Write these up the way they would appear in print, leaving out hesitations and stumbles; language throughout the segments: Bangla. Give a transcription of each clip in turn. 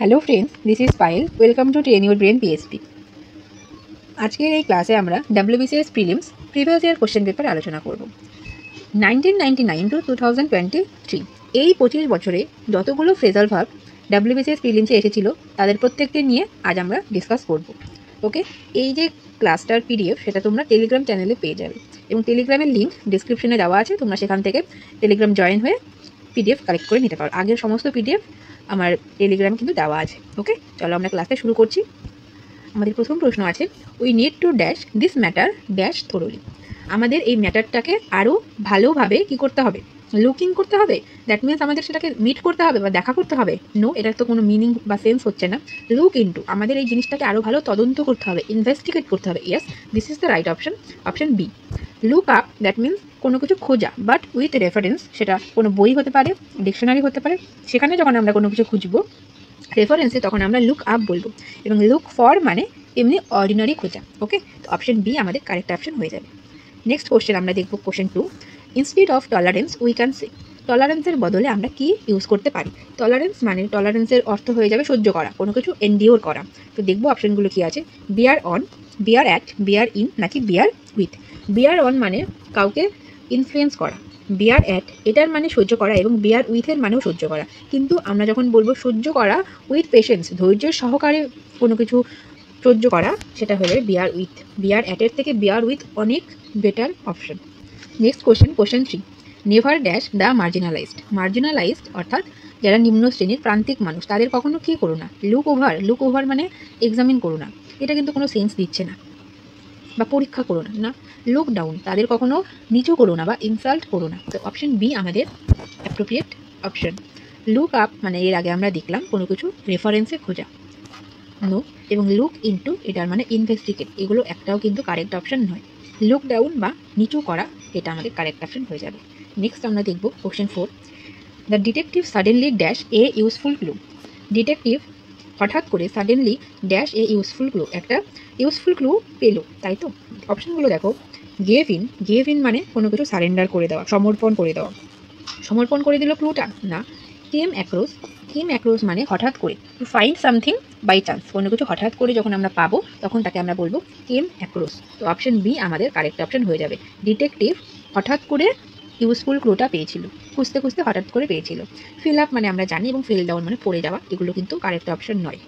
Hello friends, this is Payel. Welcome to train your brain PSP. আজকের এই ক্লাসে আমরা WBCS prelims previous year question paper আলোচনা করব। 1999 টু 2023 এই 25 বছরে যতগুলো ফ্রেজাল ভার্ব ডাব্লিউবিসিএস প্রিলিমসে এসেছিল তাদের প্রত্যেকটি নিয়ে আজ আমরা ডিসকাস করব। ওকে, এই যে ক্লাসটার পিডিএফ সেটা তোমরা টেলিগ্রাম চ্যানেলে পেয়ে যাবে এবং টেলিগ্রামের লিঙ্ক ডিসক্রিপশনে দেওয়া আছে। তোমরা সেখান থেকে টেলিগ্রাম জয়েন হয়ে পিডিএফ কালেক্ট করে নিতে পারো। আগের সমস্ত পিডিএফ আমার টেলিগ্রামে কিন্তু দেওয়া আছে। ওকে, চলো আমরা ক্লাসটা শুরু করছি। আমাদের প্রথম প্রশ্ন আছে, we need to dash this matter dash thoroughly. আমাদের এই ম্যাটারটাকে আরও ভালোভাবে কি করতে হবে? লুকিং করতে হবে। দ্যাট মিনস আমাদের সেটাকে মিট করতে হবে বা দেখা করতে হবে। নো, এটার তো কোনো মিনিং বা সেন্স হচ্ছে না। লুক ইনটু, আমাদের এই জিনিসটাকে আরও ভালো তদন্ত করতে হবে, ইনভেস্টিগেট করতে হবে। Yes, this is the right option, option B. Look up, that means কোনো কিছু খোঁজা, বাট উইথ রেফারেন্স। সেটা কোনো বই হতে পারে, ডিকশনারি হতে পারে। সেখানে যখন আমরা কোনো কিছু খুঁজবো রেফারেন্সে তখন আমরা লুক আপ বলবো, এবং লুক ফর মানে এমনি অর্ডিনারি খোঁজা। ওকে, তো অপশন বি আমাদের কারেক্ট অপশন হয়ে যাবে। নেক্সট কোশ্চেন আমরা দেখব, question 2। Instead of tolerance we can say. টলারেন্সের বদলে আমরা কি ইউজ করতে পারি? টলারেন্স মানে টলারেন্সের অর্থ হয়ে যাবে সহ্য করা, কোনো কিছু এনডিওর করা। তো দেখবো অপশনগুলো কি আছে। Bear on, bear at, bear in নাকি বিয়ার উইথ। বিয়ার অন মানে কাউকে ইনফ্লুয়েন্স করা, বিয়ার অ্যাট এটার মানে সহ্য করা, এবং বিয়ার উইথের মানেও সহ্য করা। কিন্তু আমরা যখন বলবো সহ্য করা উইথ পেশেন্স, ধৈর্যের সহকারে কোনো কিছু সহ্য করা, সেটা হয়ে যাবে বিয়ার উইথ। বিয়ার অ্যাটের থেকে বিয়ার উইথ অনেক better option. Next question, question 3। Never dash the marginalised. Marginalised অর্থাৎ যারা নিম্ন শ্রেণীর প্রান্তিক মানুষ, তাদের কখনো কী করো না? Look over. লুক ওভার মানে এক্সামিন করো না, এটা কিন্তু কোনো সেন্স দিচ্ছে না। বা পরীক্ষা করো না, না। লুক ডাউন, তাদের কখনো নিচু করো না বা ইনসাল্ট করো না। তো অপশন বি আমাদের অ্যাপ্রোপ্রিয়েট অপশন। লুক আপ মানে এর আগে আমরা দেখলাম কোনো কিছু রেফারেন্সে খোঁজা, নো। এবং লুক ইনটু এটার মানে ইনভেস্টিগেট, এগুলো একটাও কিন্তু কারেক্ট অপশন নয়। লুক ডাউন বা নিচু করা এটা আমাদের কারেক্ট অপশন হয়ে যাবে। নেক্সট আমরা দেখব question 4। The detective suddenly dash a useful clue. Detective হঠাৎ করে suddenly dash a useful clue, একটা ইউজফুল ক্লু পেলো, তাই তো? অপশনগুলো দেখো। গেভ ইন, গেভ ইন মানে কোনো কিছু সারেন্ডার করে দেওয়া, সমর্পণ করে দেওয়া। সমর্পণ করে দিল ক্লুটা, না। কেম অ্যাক্রস, কেম অ্যাক্রস মানে হঠাৎ করে। To find something by chance, কোনো কিছু হঠাৎ করে যখন আমরা পাবো তখন তাকে আমরা বলবো কেম অ্যাক্রস। তো অপশন বি আমাদের কারেক্ট অপশন হয়ে যাবে। ডিটেকটিভ হঠাৎ করে ইউজফুল ক্লুটা পেয়েছিল, খুঁজতে খুঁজতে হঠাৎ করে পেয়েছিল। ফিল আপ মানে আমরা জানি, এবং ফিল ডাউন মানে পড়ে যাওয়া, এগুলো কিন্তু কারেক্ট অপশন নয়।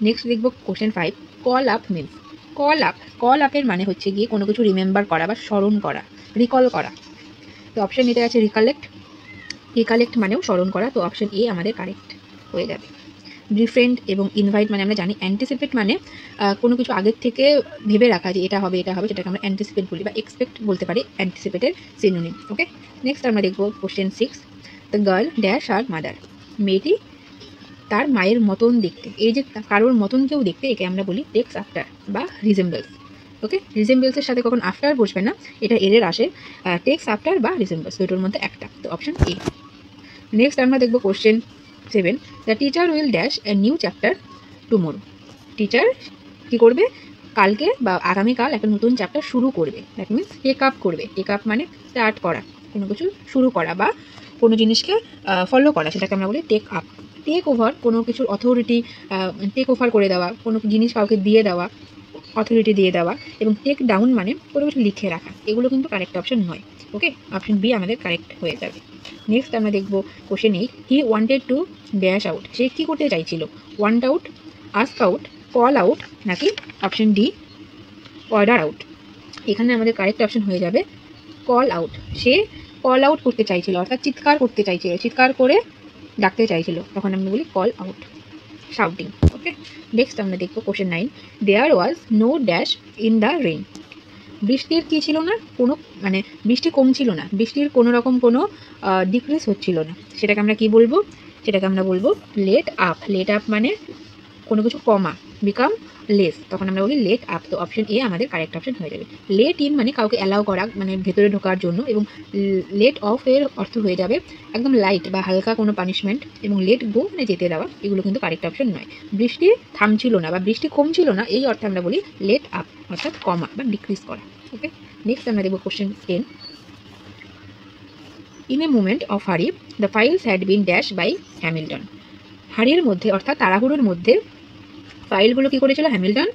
নেক্সট দেখব question 5। Call up means, call up, call আপের মানে হচ্ছে গিয়ে কোনো কিছু রিমেম্বার করা বা স্মরণ করা, রিকল করা। তো অপশন এতে আছে রিকালেক্ট, রিকালেক্ট মানেও স্মরণ করা। তো অপশন এ আমাদের কারেক্ট হয়ে যাবে। ডিফ্রেন্ট এবং ইনভাইট মানে আমরা জানি। অ্যান্টিসিপেট মানে কোনো কিছু আগের থেকে ভেবে রাখা যে এটা হবে এটা হবে, সেটাকে আমরা অ্যান্টিসিপেট বলি, বা এক্সপেক্ট বলতে পারি অ্যান্টিসিপেটের সিনোনিম। ওকে, নেক্সট আমরা দেখব question 6। The girl dash her mother. মেয়েটি তার মায়ের মতন দেখতে। এই যে কারোর মতন কেউ দেখতে, একে আমরা বলি টেক্স আফটার বা রিজেম্বলস। ওকে, রিজেম্বলসের সাথে কখন আফটার বসবে না, এটা এর আসে। টেক্স আফটার বা রিজেম্বলস, দুটোর মধ্যে একটা। তো অপশন এ। নেক্সট আমরা দেখব question 7। The teacher will dash a new chapter tomorrow. Teacher কী করবে? কালকে বা আগামীকাল একটা নতুন চ্যাপ্টার শুরু করবে। দ্যাট মিনস টেক আপ করবে। টেক আপ মানে স্টার্ট করা, কোনো কিছু শুরু করা বা কোনো জিনিসকে ফলো করা, সেটাকে আমরা বলি টেক আপ। টেক ওভার কোনো কিছুর অথরিটি টেক ওভার করে দেওয়া, কোনো জিনিস কাউকে দিয়ে দেওয়া, অথরিটি দিয়ে দেওয়া। এবং টেক ডাউন মানে কোনো কিছু লিখে রাখা, এগুলো কিন্তু কারেক্ট অপশন নয়। ওকে, অপশন বি আমাদের কারেক্ট হয়ে যাবে। নেক্সট আমরা দেখব question 8। He wanted to dash out. সে কী করতে চাইছিল? Want out, ask out, call out নাকি অপশন ডি অর্ডার আউট। এখানে আমাদের কারেক্ট অপশন হয়ে যাবে কল আউট। সে কল আউট করতে চাইছিল, অর্থাৎ চিৎকার করতে চাইছিল, চিৎকার করে ডাকতে চাইছিল, তখন আমরা বলি call out, shouting. Okay, next আমরা দেখবো question 9। There was no dash in the rain. বৃষ্টির কী ছিল না? কোনো মানে বৃষ্টি কমছিল না, বৃষ্টির কোনো রকম কোনো ডিক্রিজ হচ্ছিল না, সেটাকে আমরা কি বলবো? সেটাকে আমরা বলবো লেট আপ। লেট আপ মানে কোনো কিছু কমা, বিকাম লেস, তখন আমরা বলি লেট আপ। তো অপশন এ আমাদের কারেক্ট অপশন হয়ে যাবে। লেট ইন মানে কাউকে অ্যালাউ করা, মানে ভেতরে ঢোকার জন্য, এবং লেট অফ এর অর্থ হয়ে যাবে একদম লাইট বা হালকা কোনো পানিশমেন্ট, এবং লেট গো মানে যেতে দেওয়া, এগুলো কিন্তু কারেক্ট অপশন নয়। বৃষ্টি থামছিল না বা বৃষ্টি কমছিল না, এই অর্থে আমরা বলি লেট আপ, অর্থাৎ কমা বা ডিক্রিজ করা। ওকে, নেক্সট আমরা দেখব question 10। In a moment of hurry the files had been dash by Hamilton. হাড়ির মধ্যে অর্থাৎ তাড়াহুড়োর মধ্যে ফাইলগুলো কী করেছিল হ্যামিল্টন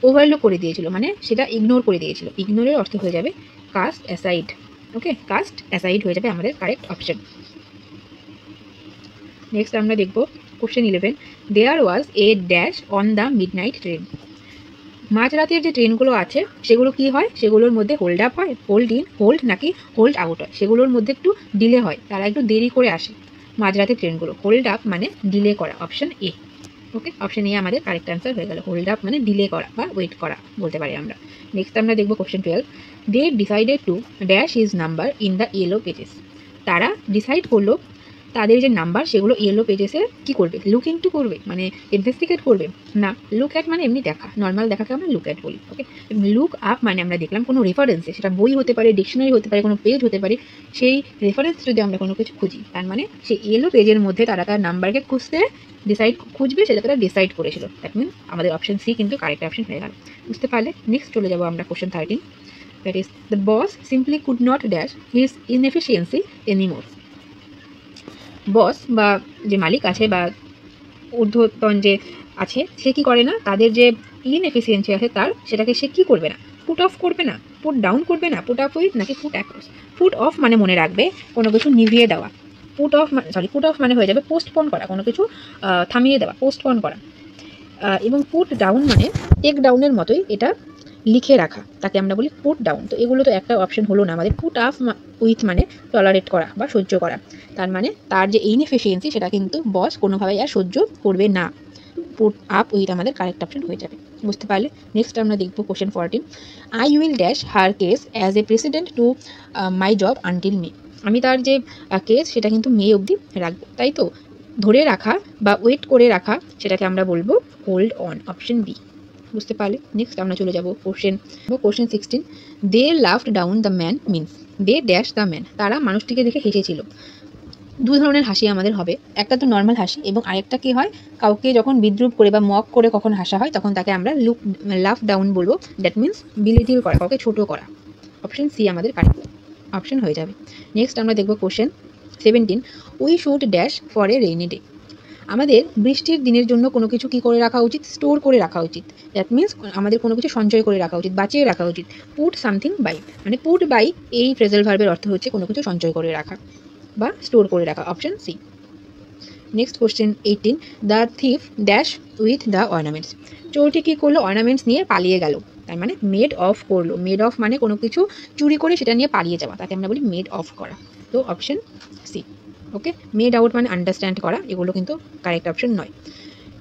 ওভারলুক করে দিয়েছিল, মানে সেটা ইগনোর করে দিয়েছিল। ইগনোরের অর্থ হয়ে যাবে cast aside. Okay, cast aside হয়ে যাবে আমাদের কারেক্ট অপশন। নেক্সট আমরা দেখব question 11, there was a dash on the midnight train. মাঝরাতের যে ট্রেনগুলো আছে সেগুলো কি হয়, সেগুলোর মধ্যে হোল্ড আপ হয়, হোল্ড ইন, হোল্ড নাকি হোল্ড আউট হয়, সেগুলোর মধ্যে একটু ডিলে হয়, তারা একটু দেরি করে আসে মাঝরাতের ট্রেনগুলো। হোল্ড আপ মানে ডিলে করা, option A. Okay, option A আমাদের কারেক্ট অ্যান্সার হয়ে গেল। হোল্ড আপ মানে ডিলে করা বা ওয়েট করা বলতে পারি আমরা। নেক্সট আমরা দেখব question 12, they decided to dash his number in the yellow pages. তারা ডিসাইড করলো তাদের যে নাম্বার সেগুলো ইয়েলো পেজেসে কী করবে, লুক ইনটু করবে, মানে ইনভেস্টিগেট করবে না। লুক অ্যাট মানে এমনি দেখা, নর্মাল দেখাকে আমরা লুক অ্যাট বলি। ওকে, লুক আপ মানে আমরা দেখলাম কোনো রেফারেন্সে, সেটা বই হতে পারে, ডিকশনারি হতে পারে, কোনো পেজ হতে পারে, সেই রেফারেন্স যদি আমরা কোনো কিছু খুঁজি, তার মানে সেই ইয়েলো পেজের মধ্যে তারা তার নাম্বারকে খুঁজবে, সেটা তারা ডিসাইড করেছিল। দ্যাট মিনস আমাদের অপশন সি কিন্তু কারেক্ট অপশন হয়ে গেল। বুঝতে পারলে? নেক্সট চলে যাবো আমরা question 13, that is the boss simply could not dash his inefficiency anymore. Boss বা যে মালিক আছে বা ঊর্ধ্বতন যে আছে, সে কী করে না, তাদের যে ইনএফিসিয়েন্সি আছে তার, সেটাকে সে কী করবে না, পুট অফ করবে না, পুট ডাউন করবে না, পুট আপ উইথ নাকি পুট অ্যাক্রস। পুট অফ মানে মনে রাখবে কোনো কিছু নিভিয়ে দেওয়া, পুট অফ মানে হয়ে যাবে পোস্টপোন করা, কোনো কিছু থামিয়ে দেওয়া, পোস্টপোন করা। এবং পুট ডাউন মানে টেক ডাউনের মতোই, এটা লিখে রাখা, তাকে আমরা বলি পুট ডাউন। তো এগুলো তো একটা অপশন হলো না আমাদের। পুট আপ উইথ মানে টলারেট করা বা সহ্য করা, তার মানে তার যে ইনএফিসিয়েন্সি সেটা কিন্তু বস কোনোভাবেই আর সহ্য করবে না। পুট আপ উইথ আমাদের কারেক্ট অপশন হয়ে যাবে। বুঝতে পারলে? নেক্সট আমরা দেখবো question 14, I will dash her case as a president to my job until May. আমি তার যে কেস সেটা কিন্তু মে অবধি রাখবো, তাই তো? ধরে রাখা বা ওয়েট করে রাখা, সেটাকে আমরা বলবো হোল্ড অন, অপশন বি। বুঝতে পারলে? নেক্সট আমরা চলে যাবো question 16, they laughed down the man means they dash the man. তারা মানুষটিকে দেখে হেসেছিল। দু ধরনের হাসি আমাদের হবে, একটা তো নর্মাল হাসি, এবং আরেকটা কি হয়, কাউকে যখন বিদ্রুপ করে বা মক করে কখন হাসা হয় তখন তাকে আমরা লাফ ডাউন বলবো। দ্যাট মিনস বিলিটিল করা, কাউকে ছোটো করা। অপশন সি আমাদের কারেক্ট অপশন হয়ে যাবে। নেক্সট আমরা দেখবো question 17, we should dash for a rainy day. আমাদের বৃষ্টির দিনের জন্য কোনো কিছু কী করে রাখা উচিত, স্টোর করে রাখা উচিত। দ্যাট মিনস আমাদের কোনো কিছু সঞ্চয় করে রাখা উচিত, বাঁচিয়ে রাখা উচিত। পুট সামথিং বাই, মানে পুট বাই এই ফ্রেজাল ভার্বের অর্থ হচ্ছে কোনো কিছু সঞ্চয় করে রাখা বা স্টোর করে রাখা, option C. Next question 18, the thief dash with the ornaments. চোরটি কী করলো, অর্নামেন্টস নিয়ে পালিয়ে গেল, তার মানে মেড অফ করলো। মেড অফ মানে কোনো কিছু চুরি করে সেটা নিয়ে পালিয়ে যাওয়া, তাকে আমরা বলি মেড অফ করা। তো অপশন সি। ওকে, মেড আউট মানে আন্ডারস্ট্যান্ড করা, এগুলো কিন্তু কারেক্ট অপশন নয়।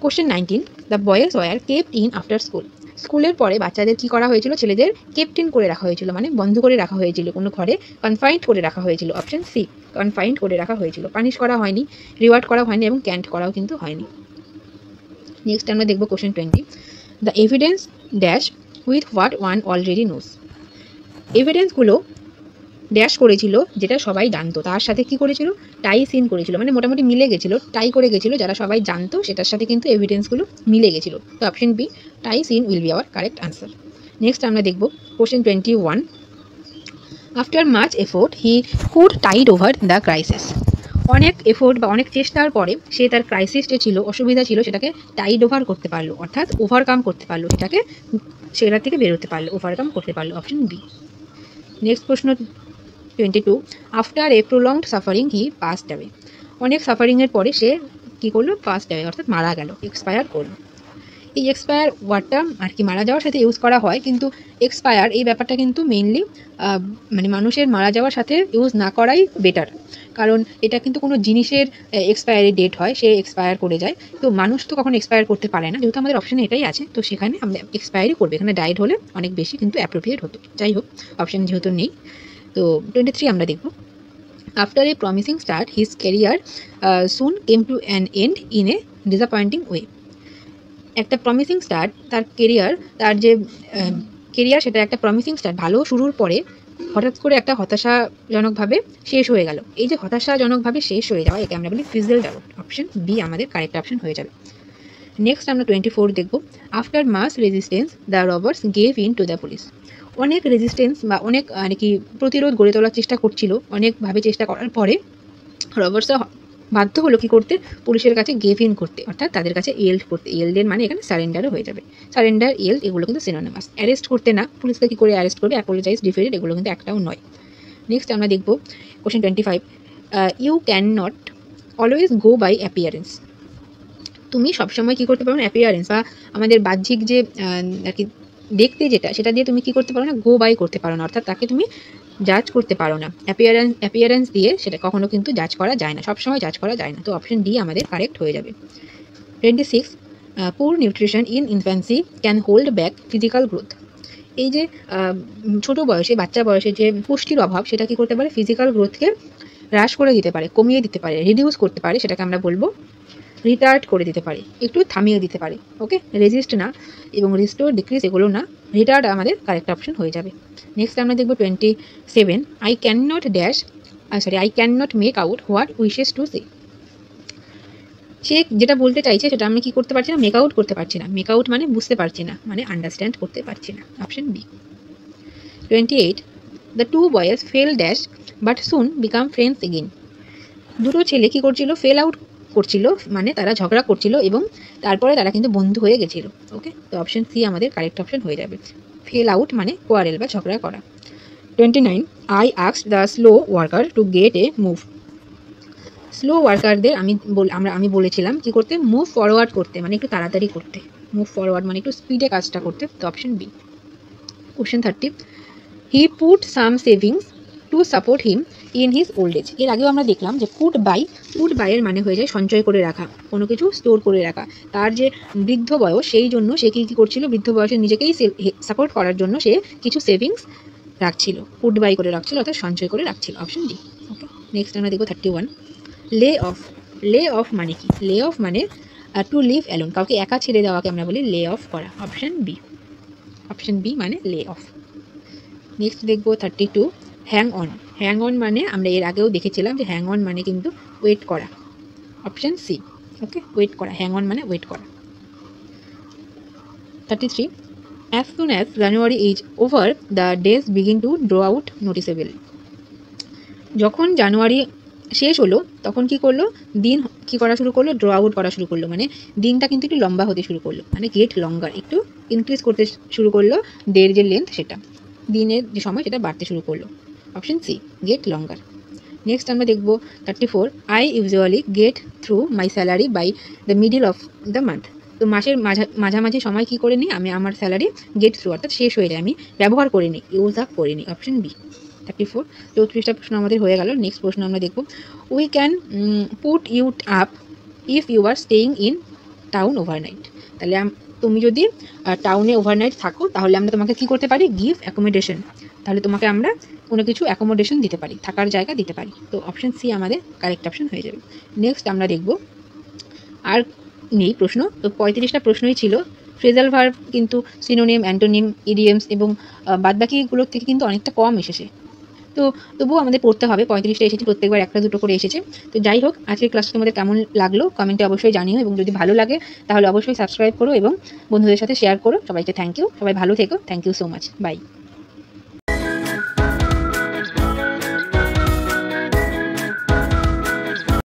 Question 19, the boys were kept in after school. স্কুলের পরে বাচ্চাদের কী করা হয়েছিল, ছেলেদের কেপ্ট ইন করে রাখা হয়েছিল, মানে বন্ধ করে রাখা হয়েছিল, কোনো ঘরে কনফাইন্ড করে রাখা হয়েছিল, অপশন সি। কনফাইন্ড করে রাখা হয়েছিল, পানিশ করা হয়নি, রিওয়ার্ড করা হয়নি এবং ক্যান্ট করাও কিন্তু হয়নি। নেক্সট আমরা দেখব question 20, the evidence dash with what one already knows. এভিডেন্সগুলো ড্যাশ করেছিল যেটা সবাই জানতো, তার সাথে কি করেছিল, টাই সিন করেছিল, মানে মোটামুটি মিলে গেছিলো, টাই করে গেছিলো, যারা সবাই জানতো সেটার সাথে কিন্তু এভিডেন্সগুলো মিলে গেছিলো। তো option B, tied in will be our correct answer. Next আমরা দেখব question 21, after much effort he could tide over the crisis. অনেক এফোর্ট বা অনেক চেষ্টার পরে সে তার ক্রাইসিস যে ছিল, অসুবিধা ছিল, সেটাকে টাইড ওভার করতে পারলো, অর্থাৎ ওভারকাম করতে পারলো, সেটা থেকে বেরোতে পারলো, ওভারকাম করতে পারলো, অপশন বি। নেক্সট প্রশ্ন 22, after a prolonged suffering he passed away. অনেক সাফারিংয়ের পরে সে কী করলো, পাসড অ্যাওয়ে, অর্থাৎ মারা গেল, এক্সপায়ার করলো। এই এক্সপায়ার ওয়ার্ডটা আর কি মারা যাওয়ার সাথে ইউজ করা হয়, কিন্তু এক্সপায়ার এই ব্যাপারটা কিন্তু মেইনলি মানে মানুষের মারা যাওয়ার সাথে ইউজ না করাই বেটার, কারণ এটা কিন্তু কোনো জিনিসের এক্সপায়ারি ডেট হয়, সে এক্সপায়ার করে যায়। তো মানুষ তো কখনো এক্সপায়ার করতে পারে না, যেহেতু আমাদের অপশানে এটাই আছে, তো সেখানে আমরা এক্সপায়ারই করবে, এখানে ডায়েট হলে অনেক বেশি কিন্তু অ্যাপ্রোপ্রিয়েট হতো। যাই হোক, অপশান যেহেতু নেই, তো 23 আমরা দেখব, after a promising start his career soon came to an end in a disappointing way. একটা প্রমিসিং স্টার্ট, তার যে কেরিয়ার সেটা একটা প্রমিসিং স্টার্ট, ভালো শুরুর পরে হঠাৎ করে একটা হতাশাজনকভাবে শেষ হয়ে গেল। এই যে হতাশাজনকভাবে শেষ হয়ে যাওয়া, একে আমরা বলি ফিজেলড আউট, অপশন বি আমাদের কারেক্ট অপশন হয়ে যাবে। নেক্সট আমরা 24 দেখব, after much resistance the robbers gave in to the police. অনেক রেজিস্ট্যান্স বা অনেক আর কি প্রতিরোধ গড়ে তোলার চেষ্টা করছিল, অনেকভাবে চেষ্টা করার পরে রবার্সরা বাধ্য হলো কি করতে, পুলিশের কাছে গেভ ইন করতে, অর্থাৎ তাদের কাছে ইয়েল্ড করতে। ইয়েল্ডের মানে এখানে সারেন্ডারও হয়ে যাবে। সারেন্ডার, ইয়েল্ড এগুলো কিন্তু সিনোনিমাস। অ্যারেস্ট করতে না, পুলিশকে কি করে অ্যারেস্ট করবে, অ্যাপোলোজাইজ, ডিফেন্ড এগুলো কিন্তু একটাও নয়। নেক্সট আমরা দেখব question 25, you can not always go by appearance. তুমি সবসময় কী করতে পারো না, অ্যাপিয়ারেন্স বা আমাদের বাহ্যিক যে আর কি দেখতে যেটা, সেটা দিয়ে তুমি কী করতে পারো না, গো বাই করতে পারো না, অর্থাৎ তাকে তুমি জাজ করতে পারো না। অ্যাপিয়ারেন্স দিয়ে সেটা কখনো কিন্তু জাজ করা যায় না, সবসময় জাজ করা যায় না। তো অপশন ডি আমাদের কারেক্ট হয়ে যাবে। 26, পুর nutrition in infancy can hold back physical growth. এই যে ছোটো বয়সে, বাচ্চা বয়সে যে পুষ্টির অভাব, সেটা কী করতে পারে, ফিজিক্যাল গ্রোথকে হ্রাস করে দিতে পারে, কমিয়ে দিতে পারে, রিডিউস করতে পারে, সেটাকে আমরা বলবো রিটার্ড করে দিতে পারে, একটু থামিয়ে দিতে পারে। ওকে, রেজিস্ট না এবং রিস্টোর, ডিক্রিজ এগুলো না, রিটার্ড আমাদের কারেক্ট অপশন হয়ে যাবে। নেক্সট আমরা দেখব 27, I can not make out what wishes to say. সে যেটা বলতে চাইছে সেটা আমি কি করতে পারছি না, মেক আউট করতে পারছি না। মেক আউট মানে বুঝতে পারছি না, মানে আন্ডারস্ট্যান্ড করতে পারছি না, option B. 28, the two boys fell dash but soon became friends again. দুটো ছেলে কী করছিল, ফেল আউট করছিল, মানে তারা ঝগড়া করছিল এবং তারপরে তারা কিন্তু বন্ধু হয়ে গেছিল। ওকে, তো অপশন সি আমাদের কারেক্ট অপশন হয়ে যাবে। ফেল আউট মানে কোয়ারেল বা ঝগড়া করা। 29, I asked the slow worker to get a move. Slow ওয়ার্কারদের আমি বলেছিলাম কি করতে, মুভ ফরওয়ার্ড করতে, মানে একটু তাড়াতাড়ি করতে। মুভ ফরওয়ার্ড মানে একটু স্পিডে কাজটা করতে। তো option B. Question 30, he put some savings to support him in his old age. এর আগেও আমরা দেখলাম যে পুট বাইয়ের মানে হয়ে যায় সঞ্চয় করে রাখা, কোনো কিছু স্টোর করে রাখা। তার যে বৃদ্ধ বয়স, সেই জন্য সে কী করছিল, বৃদ্ধ বয়সে নিজেকেই সাপোর্ট করার জন্য সে কিছু সেভিংস রাখছিল, পুট বাই করে রাখছিল, অর্থাৎ সঞ্চয় করে রাখছিল, অপশন ডি। ওকে, নেক্সট আমরা দেখব 31, লে অফ মানে কি, লে অফ মানে টু লিভ অ্যালোন, কাউকে একা ছেড়ে দেওয়াকে আমরা বলি লে অফ করা, অপশন বি মানে লে অফ। নেক্সট দেখব 32, হ্যাং অন মানে আমরা এর আগেও দেখেছিলাম যে হ্যাং অন মানে কিন্তু ওয়েট করা, অপশন সি। ওকে, ওয়েট করা, হ্যাং অন মানে ওয়েট করা। 33, as soon as January is over the days begin to draw out noticeably. যখন জানুয়ারি শেষ হলো তখন কি করলো, দিন কি করা শুরু করলো, ড্র আউট করা শুরু করলো, মানে দিনটা কিন্তু একটু লম্বা হতে শুরু করলো, মানে গেট লঙ্গার, একটু ইনক্রিজ করতে শুরু করলো, ডের যে লেন্থ সেটা, দিনের যে সময় সেটা বাড়তে শুরু করলো, option C, get longer. Next আমরা দেখব 34, I usually get through my salary by the middle of the month. তো মাসের মাঝামাঝি সময় কী করে নিই, আমি আমার স্যালারি গেট থ্রু অর্থাৎ শেষ হয়ে যায়, আমি ব্যবহার করে নিই, ইউজ আপ করে নিই, অপশন বি। 34, 34টা প্রশ্ন আমাদের হয়ে গেল। নেক্সট প্রশ্ন আমরা দেখব, we can put you up if you are staying in town overnight. তাহলে তুমি যদি টাউনে ওভারনাইট থাকো তাহলে আমরা তোমাকে কী করতে পারি, গিভ অ্যাকোমোডেশন, তাহলে তোমাকে আমরা কোনো কিছু অ্যাকোমোডেশন দিতে পারি, থাকার জায়গা দিতে পারি। তো অপশন সি আমাদের কারেক্ট অপশন হয়ে যাবে। নেক্সট আমরা দেখব, আর নেই প্রশ্ন, তো 35টা প্রশ্নই ছিল। ফ্রেজাল ভার্ব কিন্তু সিনোনিম, অ্যান্টোনিম, ইডিয়মস এবং বাদবাকিগুলোর থেকে কিন্তু অনেকটা কম এসেছে। তো তবুও আমাদের পড়তে হবে, 35টা এসেছে, প্রত্যেকবার একটা দুটো করে এসেছে। তো যাই হোক, আজকের ক্লাসটা তোমাদের কেমন লাগলো কমেন্টে অবশ্যই জানিও, এবং যদি ভালো লাগে তাহলে অবশ্যই সাবস্ক্রাইব করো এবং বন্ধুদের সাথে শেয়ার করো। সবাইকে থ্যাংক ইউ, সবাই ভালো থেকো, thank you so much, by.